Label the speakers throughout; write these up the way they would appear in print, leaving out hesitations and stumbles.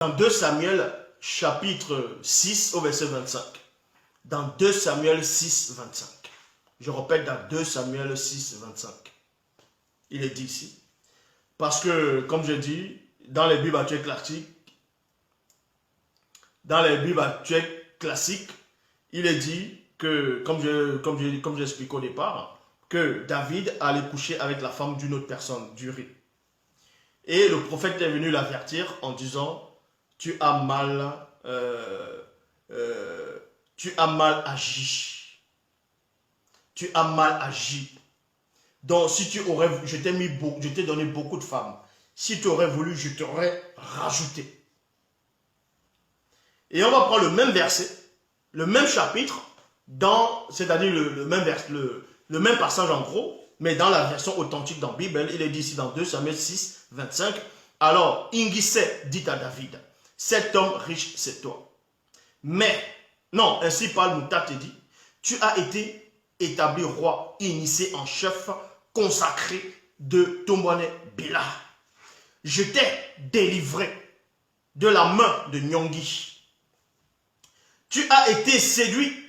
Speaker 1: Dans 2 Samuel chapitre 6 au verset 25. Dans 2 Samuel 6, 25. Je répète, dans 2 Samuel 6, 25. Il est dit ici. Parce que, comme je dis, dans les Bibles actuelles classiques, il est dit que, comme j'expliquais au départ, que David allait coucher avec la femme d'une autre personne, d'Uri. Et le prophète est venu l'avertir en disant, tu as mal agi. Tu as mal agi. Donc, si tu aurais, je t'ai donné beaucoup de femmes. Si tu aurais voulu, je t'aurais rajouté. Et on va prendre le même verset, le même chapitre, c'est-à-dire le même passage en gros, mais dans la version authentique dans la Bible, il est dit ici dans 2 Samuel 6, 25. Alors, Ingissé dit à David, cet homme riche, c'est toi. Mais, non, ainsi parle Moutate dit, tu as été établi roi, initié en chef, consacré de Tombouane Bila. Je t'ai délivré de la main de Nyongi. Tu as été séduit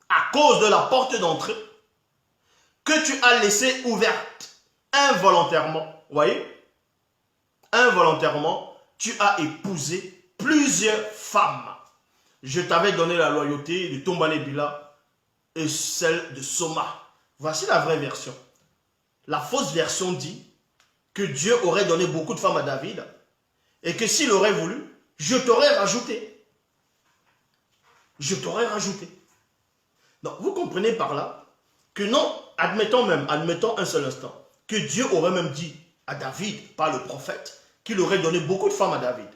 Speaker 1: à cause de la porte d'entrée que tu as laissée ouverte involontairement. Vous voyez? Involontairement, tu as épousé plusieurs femmes. Je t'avais donné la loyauté de Tombouane Bila et celle de Soma. Voici la vraie version. La fausse version dit que Dieu aurait donné beaucoup de femmes à David et que s'il aurait voulu, je t'aurais rajouté. Je t'aurais rajouté. Donc, vous comprenez par là que non, admettons un seul instant, que Dieu aurait même dit à David, par le prophète, qu'il aurait donné beaucoup de femmes à David.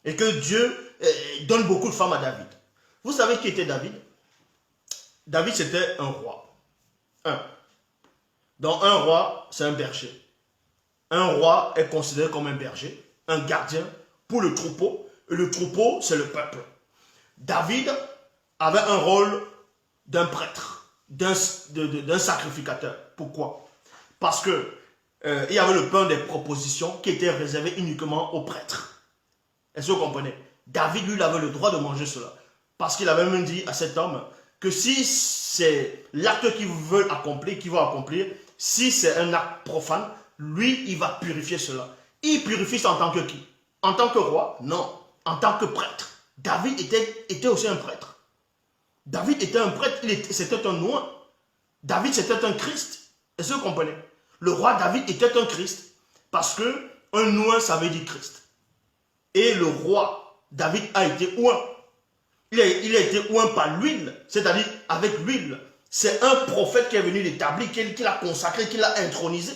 Speaker 1: Et que Dieu donne beaucoup de femmes à David. Vous savez qui était David? David, c'était un roi. Donc, un roi, c'est un berger. Un roi est considéré comme un berger, un gardien pour le troupeau. Et le troupeau, c'est le peuple. David avait un rôle d'un prêtre, d'un sacrificateur. Pourquoi? Parce que il y avait le pain des propositions qui était réservé uniquement aux prêtres. Est-ce que vous comprenez? David, lui, il avait le droit de manger cela. Parce qu'il avait même dit à cet homme que si c'est l'acte qu'il veut accomplir, si c'est un acte profane, lui, il va purifier cela. Il purifie ça en tant que qui? En tant que roi? Non. En tant que prêtre. David était aussi un prêtre. David était un prêtre, c'était un oint. David, c'était un Christ. Est-ce que vous comprenez? Le roi David était un Christ. Parce que un oint, ça veut dire Christ. Et le roi David a été oint. Il a été oint par l'huile, c'est-à-dire avec l'huile. C'est un prophète qui est venu l'établir, qui l'a consacré, qui l'a intronisé.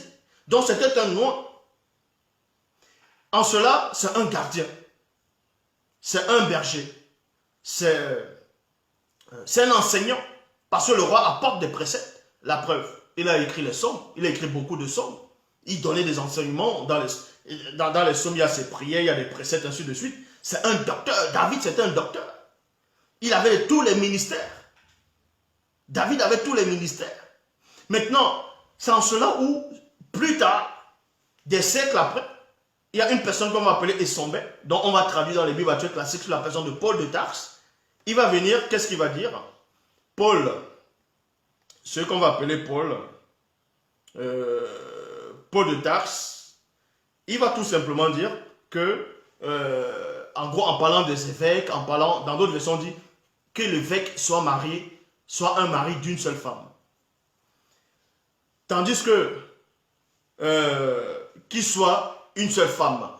Speaker 1: Donc c'était un oint. En cela, c'est un gardien. C'est un berger. C'est un enseignant. Parce que le roi apporte des préceptes. La preuve, il a écrit les psaumes. Il a écrit beaucoup de psaumes. Il donnait des enseignements. Dans les psaumes, il y a ses prières, il y a des préceptes, ainsi de suite. C'est un docteur. David, c'était un docteur. Il avait tous les ministères. David avait tous les ministères. Maintenant, c'est en cela où, plus tard, des siècles après, il y a une personne qu'on va appeler Essombé, dont on va traduire dans les Bibles actuelles classiques sur la personne de Paul de Tarse. Il va venir, qu'est-ce qu'il va dire? Paul, ce qu'on va appeler Paul de Tarse, il va tout simplement dire que, en gros, en parlant des évêques, dans d'autres versions, on dit que l'évêque soit un mari d'une seule femme. Tandis que qu'il soit une seule femme.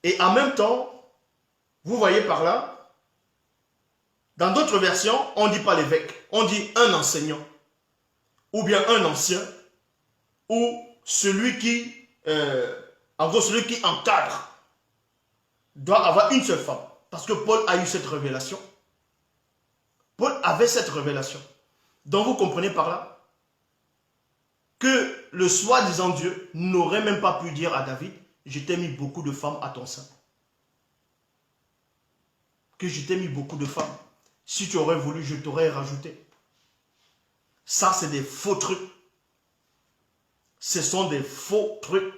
Speaker 1: Et en même temps, vous voyez par là, dans d'autres versions, on ne dit pas l'évêque, on dit un enseignant, ou bien un ancien, ou celui qui, en gros, celui qui encadre, doit avoir une seule femme. Parce que Paul a eu cette révélation. Paul avait cette révélation. Donc vous comprenez par là que le soi-disant Dieu n'aurait même pas pu dire à David, je t'ai mis beaucoup de femmes à ton sein. Que je t'ai mis beaucoup de femmes. Si tu aurais voulu, je t'aurais rajouté. Ça, c'est des faux trucs. Ce sont des faux trucs.